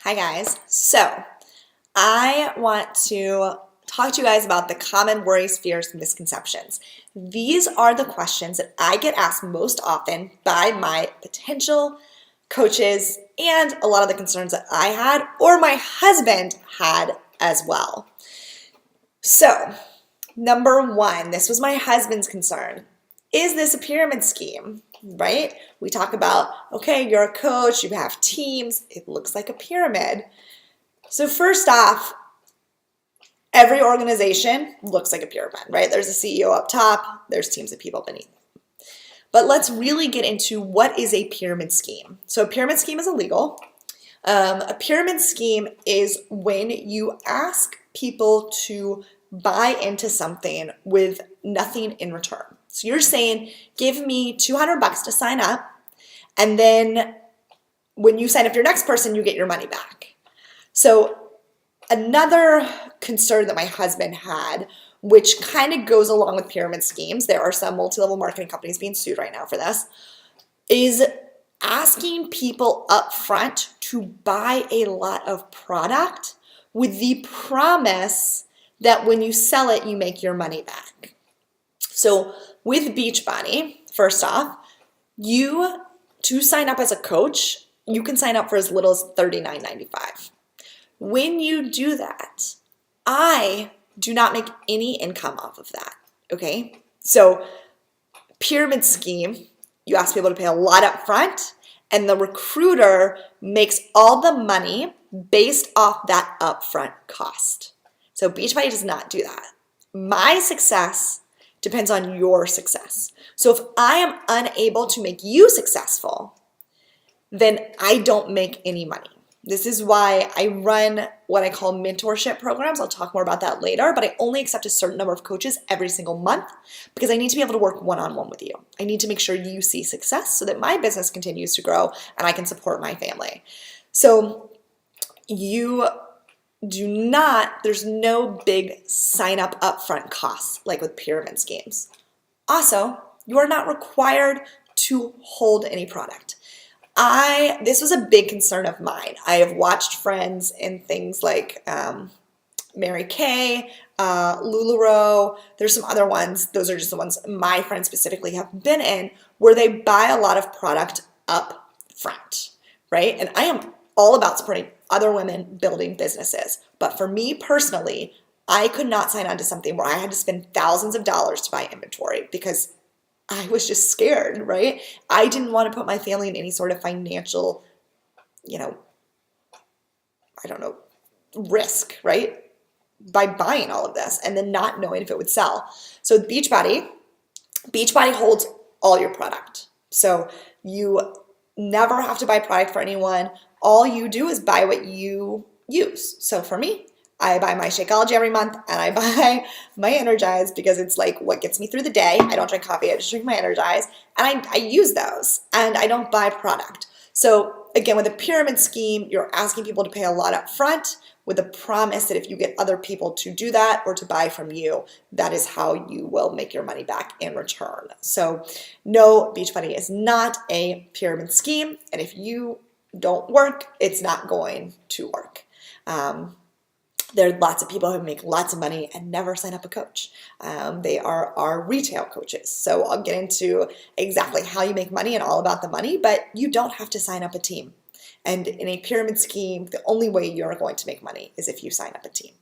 Hi guys. So I want to talk to you guys about the common worries, fears, and misconceptions. These are the questions that I get asked most often by my potential coaches and a lot of the concerns that I had or my husband had as well. So, number one, this was my husband's concern. Is this a pyramid scheme? Right? We talk about, okay, you're a coach, you have teams, it looks like a pyramid. So first off, every organization looks like a pyramid, right? There's a CEO up top, there's teams of people beneath. But let's really get into what is a pyramid scheme. So a pyramid scheme is illegal. A pyramid scheme is when you ask people to buy into something with nothing in return. So you're saying, give me $200 to sign up, and then when you sign up your next person, you get your money back. So another concern that my husband had, which kind of goes along with pyramid schemes, there are some multi-level marketing companies being sued right now for this, is asking people up front to buy a lot of product with the promise that when you sell it, you make your money back. So with Beachbody, first off, to sign up as a coach, you can sign up for as little as $39.95. When you do that, I do not make any income off of that, okay? So pyramid scheme, you ask people to pay a lot up front, and the recruiter makes all the money based off that upfront cost. So Beachbody does not do that. My success depends on your success. So if I am unable to make you successful, then I don't make any money. This is why I run what I call mentorship programs. I'll talk more about that later, but I only accept a certain number of coaches every single month because I need to be able to work one-on-one with you. I need to make sure you see success so that my business continues to grow and I can support my family. So there's no big sign up upfront costs like with pyramid schemes. Also, you are not required to hold any product. This was a big concern of mine. I have watched friends in things like Mary Kay, LuLaRoe. There's some other ones. Those are just the ones my friends specifically have been in where they buy a lot of product up front, right? And I am all about supporting other women building businesses. But for me personally, I could not sign on to something where I had to spend thousands of dollars to buy inventory because I was just scared, right? I didn't want to put my family in any sort of financial, risk, right? By buying all of this and then not knowing if it would sell. So Beachbody holds all your product. So you never have to buy product for anyone. All you do is buy what you use. So for me, I buy my Shakeology every month and I buy my Energize because it's like what gets me through the day. I don't drink coffee, I just drink my Energize, and I use those and I don't buy product. So again, with a pyramid scheme, you're asking people to pay a lot up front with a promise that if you get other people to do that or to buy from you, that is how you will make your money back in return. So no, Beachbody is not a pyramid scheme, and if you don't work, it's not going to work. There are lots of people who make lots of money and never sign up a coach. They are our retail coaches. So I'll get into exactly how you make money and all about the money, but you don't have to sign up a team. And in a pyramid scheme, the only way you're going to make money is if you sign up a team.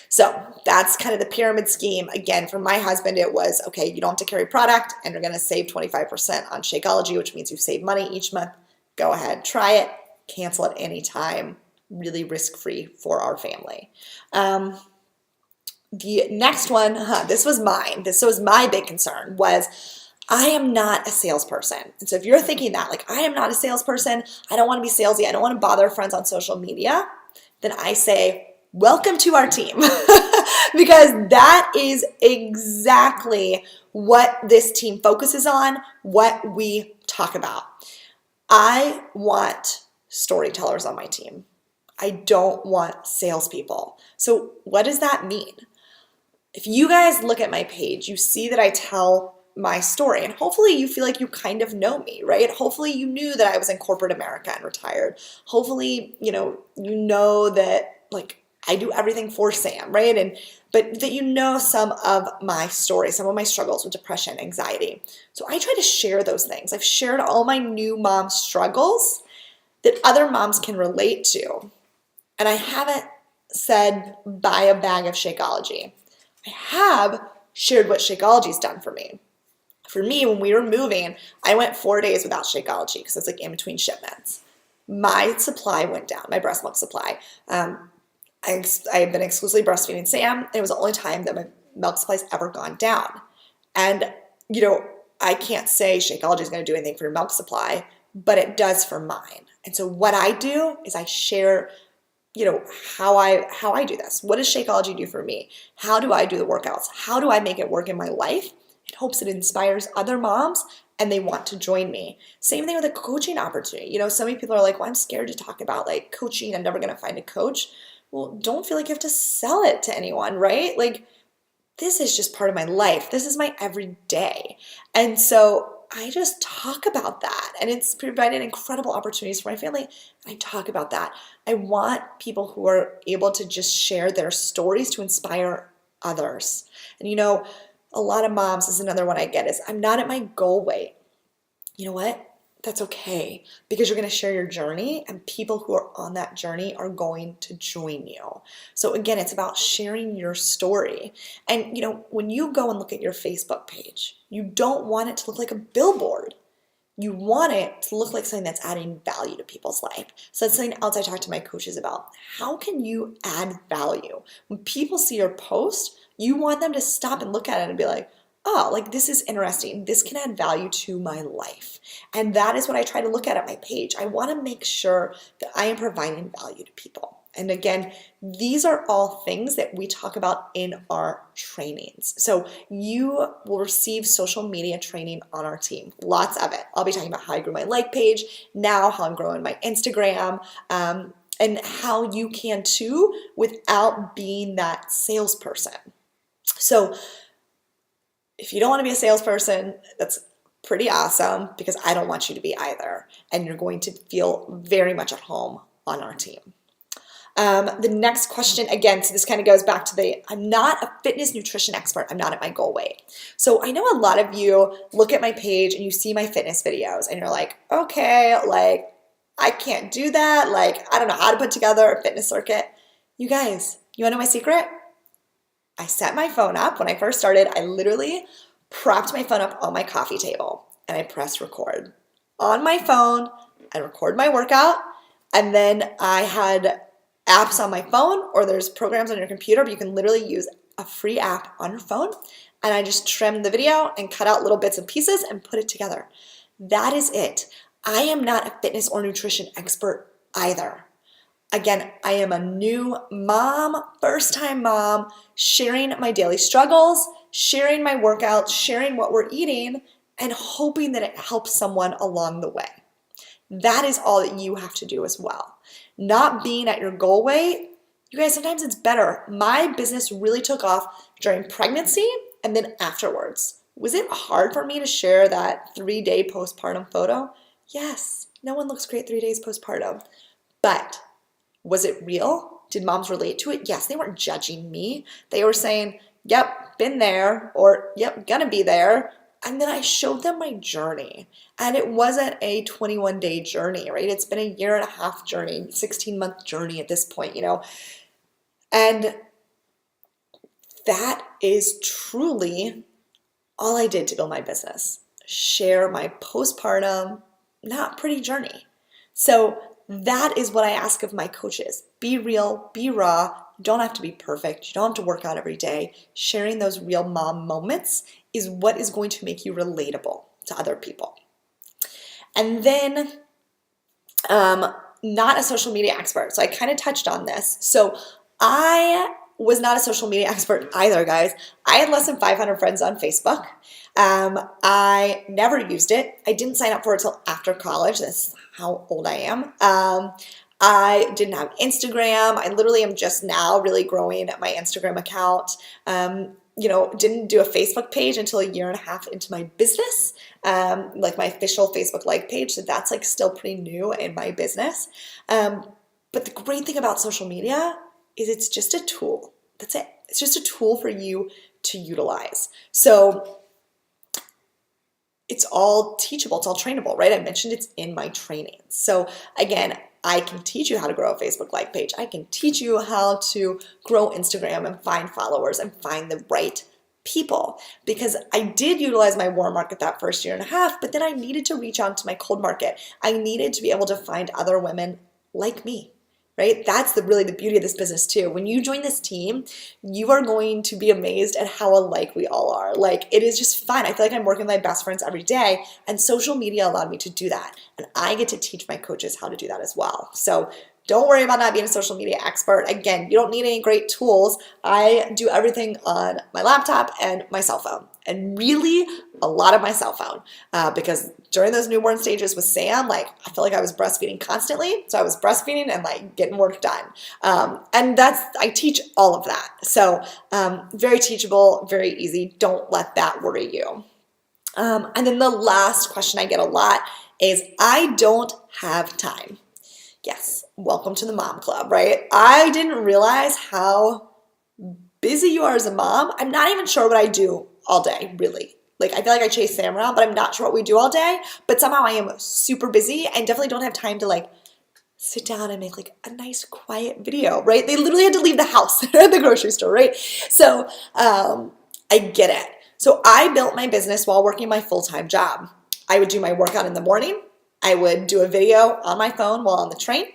So that's kind of the pyramid scheme. Again, for my husband, it was, okay, you don't have to carry product and you're going to save 25% on Shakeology, which means you save money each month. Go ahead, try it, cancel at any time. Really risk-free for our family. The next one, this was mine. This was my big concern was I am not a salesperson. And so if you're thinking that, like, I am not a salesperson, I don't want to be salesy, I don't want to bother friends on social media, then I say, welcome to our team. Because that is exactly what this team focuses on, what we talk about. I want storytellers on my team. I don't want salespeople. So what does that mean? If you guys look at my page, you see that I tell my story. And hopefully you feel like you kind of know me, right? Hopefully you knew that I was in corporate America and retired. Hopefully, you know that like I do everything for Sam, right? But that you know some of my story, some of my struggles with depression, anxiety. So I try to share those things. I've shared all my new mom struggles that other moms can relate to. And I haven't said buy a bag of Shakeology. I have shared what Shakeology's done for me. For me, when we were moving, I went 4 days without Shakeology because it's like in between shipments. My supply went down, my breast milk supply. I've been exclusively breastfeeding Sam, and it was the only time that my milk supply's ever gone down. And, I can't say Shakeology is going to do anything for your milk supply, but it does for mine. And so what I do is I share how I do this. What does Shakeology do for me? How do I do the workouts? How do I make it work in my life? In hopes it inspires other moms and they want to join me. Same thing with a coaching opportunity. So many people are like, well, I'm scared to talk about like coaching. I'm never going to find a coach. Well, don't feel like you have to sell it to anyone, right? Like, this is just part of my life. This is my everyday. And so I just talk about that, and it's provided incredible opportunities for my family. I talk about that. I want people who are able to just share their stories to inspire others. And a lot of moms, this is another one I get, is I'm not at my goal weight. You know what? That's okay, because you're going to share your journey, and people who are on that journey are going to join you. So again, it's about sharing your story. And when you go and look at your Facebook page, you don't want it to look like a billboard. You want it to look like something that's adding value to people's life. So that's something else I talk to my coaches about. How can you add value? When people see your post, you want them to stop and look at it and be like, oh, like this is interesting. This can add value to my life. And that is what I try to look at my page. I want to make sure that I am providing value to people. And again, these are all things that we talk about in our trainings. So you will receive social media training on our team, lots of it. I'll be talking about how I grew my like page, now how I'm growing my Instagram, and how you can too without being that salesperson. So if you don't want to be a salesperson, that's pretty awesome, because I don't want you to be either. And you're going to feel very much at home on our team. The next question, again, so this kind of goes back to I'm not a fitness nutrition expert. I'm not at my goal weight. So I know a lot of you look at my page and you see my fitness videos and you're like, okay, like I can't do that. Like, I don't know how to put together a fitness circuit. You guys, you want to know my secret? I set my phone up. When I first started, I literally propped my phone up on my coffee table and I pressed record. On my phone, I record my workout, and then I had apps on my phone, or there's programs on your computer, but you can literally use a free app on your phone, and I just trimmed the video and cut out little bits and pieces and put it together. That is it. I am not a fitness or nutrition expert either. Again, I am a new mom, first-time mom, sharing my daily struggles, sharing my workouts, sharing what we're eating, and hoping that it helps someone along the way. That is all that you have to do as well. Not being at your goal weight. You guys, sometimes it's better. My business really took off during pregnancy and then afterwards. Was it hard for me to share that 3-day postpartum photo? Yes, no one looks great 3 days postpartum. But was it real? Did moms relate to it? Yes, they weren't judging me. They were saying, yep, been there, or yep, gonna be there. And then I showed them my journey. And it wasn't a 21-day journey, right? It's been a 1.5 year journey, 16-month journey at this point, And that is truly all I did to build my business. Share my postpartum, not pretty journey. So that is what I ask of my coaches. Be real, be raw. You don't have to be perfect. You don't have to work out every day. Sharing those real mom moments is what is going to make you relatable to other people. And then, not a social media expert. So I kind of touched on this. So I was not a social media expert either, guys. I had less than 500 friends on Facebook. I never used it. I didn't sign up for it until after college. That's how old I am. I didn't have Instagram. I literally am just now really growing my Instagram account. didn't do a Facebook page until a year and a half into my business, like my official Facebook like page. So that's like still pretty new in my business. But the great thing about social media is it's just a tool. That's it. It's just a tool for you to utilize. So it's all teachable. It's all trainable, right? I mentioned it's in my trainings. So again, I can teach you how to grow a Facebook like page. I can teach you how to grow Instagram and find followers and find the right people, because I did utilize my warm market that first year and a half, but then I needed to reach out to my cold market. I needed to be able to find other women like me. Right? That's really the beauty of this business too. When you join this team, you are going to be amazed at how alike we all are. Like, it is just fun. I feel like I'm working with my best friends every day, and social media allowed me to do that. And I get to teach my coaches how to do that as well. So don't worry about not being a social media expert. Again, you don't need any great tools. I do everything on my laptop and my cell phone, and really a lot of my cell phone, because during those newborn stages with Sam, like, I feel like I was breastfeeding constantly. So I was breastfeeding and like getting work done. And I teach all of that. So very teachable, very easy. Don't let that worry you. And then the last question I get a lot is, I don't have time. Yes, welcome to the mom club, right? I didn't realize how busy you are as a mom. I'm not even sure what I do all day, really. Like, I feel like I chase Sam around, but I'm not sure what we do all day. But somehow I am super busy and definitely don't have time to like sit down and make like a nice quiet video, right? They literally had to leave the house at the grocery store, right? So I get it. So I built my business while working my full-time job. I would do my workout in the morning. I would do a video on my phone while on the train.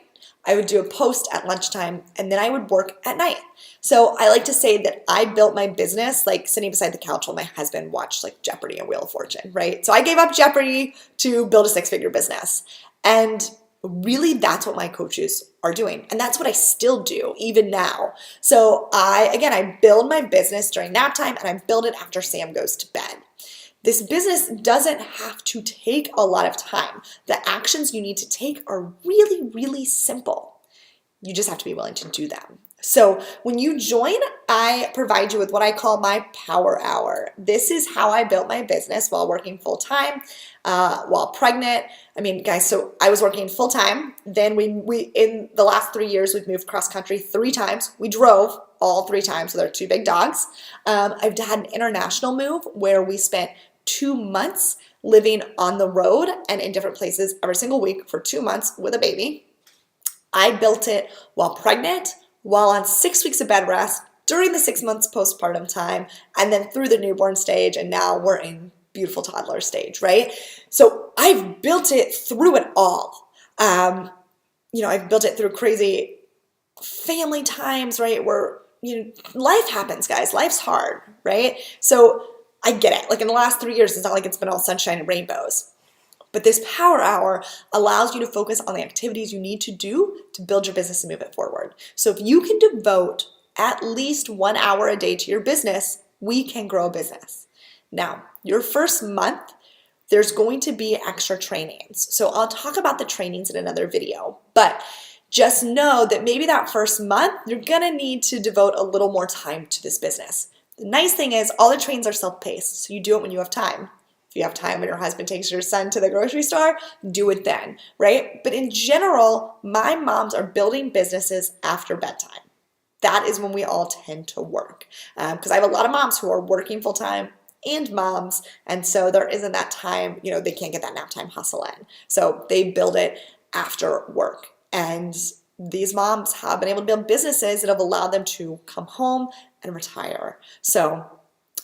I would do a post at lunchtime, and then I would work at night. So I like to say that I built my business like sitting beside the couch while my husband watched like Jeopardy and Wheel of Fortune, right? So I gave up Jeopardy to build a six-figure business. And really, that's what my coaches are doing. And that's what I still do even now. So I build my business during nap time, and I build it after Sam goes to bed. This business doesn't have to take a lot of time. The actions you need to take are really, really simple. You just have to be willing to do them. So when you join, I provide you with what I call my power hour. This is how I built my business while working full time, while pregnant. I mean, guys, so I was working full time. Then we in the last 3 years, we've moved cross country 3 times. We drove all 3 times with our 2 big dogs. I've had an international move where we spent 2 months living on the road and in different places every single week for 2 months with a baby. I built it while pregnant, while on 6 weeks of bed rest, during the 6 months postpartum time, and then through the newborn stage, and now we're in beautiful toddler stage, right? So I've built it through it all. I've built it through crazy family times, right? Where, life happens, guys. Life's hard, right? So I get it. Like, in the last 3 years, it's not like it's been all sunshine and rainbows. But this power hour allows you to focus on the activities you need to do to build your business and move it forward. So if you can devote at least 1 hour a day to your business, we can grow a business. Now, your first month, there's going to be extra trainings. So I'll talk about the trainings in another video, but just know that maybe that first month, you're gonna need to devote a little more time to this business. The nice thing is all the trainings are self-paced, so you do it when you have time. If you have time when your husband takes your son to the grocery store, do it then, right? But in general, my moms are building businesses after bedtime. That is when we all tend to work. Because I have a lot of moms who are working full-time and moms, and so there isn't that time, they can't get that nap time hustle in. So they build it after work. And these moms have been able to build businesses that have allowed them to come home and retire. So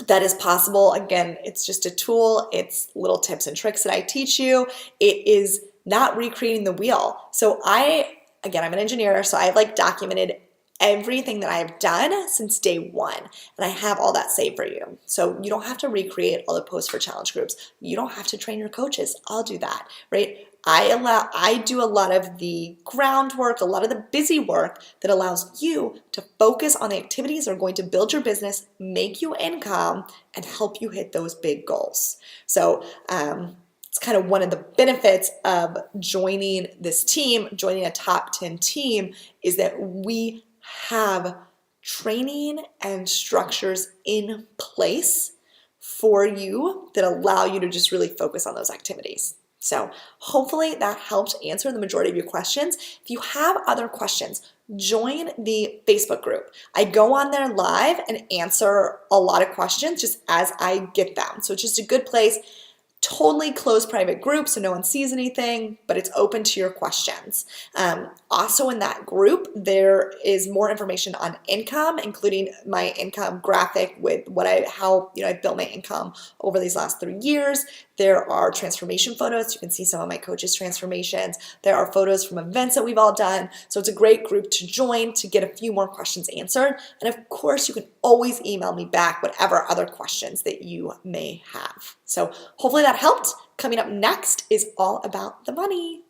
that is possible. Again, it's just a tool. It's little tips and tricks that I teach you. It is not recreating the wheel. So I'm an engineer, so I've documented everything that I've done since day one, and I have all that saved for you. So you don't have to recreate all the posts for challenge groups. You don't have to train your coaches. I'll do that, right? I do a lot of the groundwork, a lot of the busy work that allows you to focus on the activities that are going to build your business, make you income, and help you hit those big goals. So it's kind of one of the benefits of joining this team, joining a top 10 team, is that we have training and structures in place for you that allow you to just really focus on those activities. So hopefully that helped answer the majority of your questions. If you have other questions, join the Facebook group. I go on there live and answer a lot of questions just as I get them. So it's just a good place. Totally closed private group, so no one sees anything, but it's open to your questions. Also in that group, there is more information on income, including my income graphic with how I've built my income over these last 3 years. There are transformation photos. You can see some of my coaches' transformations. There are photos from events that we've all done. So it's a great group to join to get a few more questions answered. And of course, you can always email me back whatever other questions that you may have. So hopefully that helped. Coming up next is all about the money.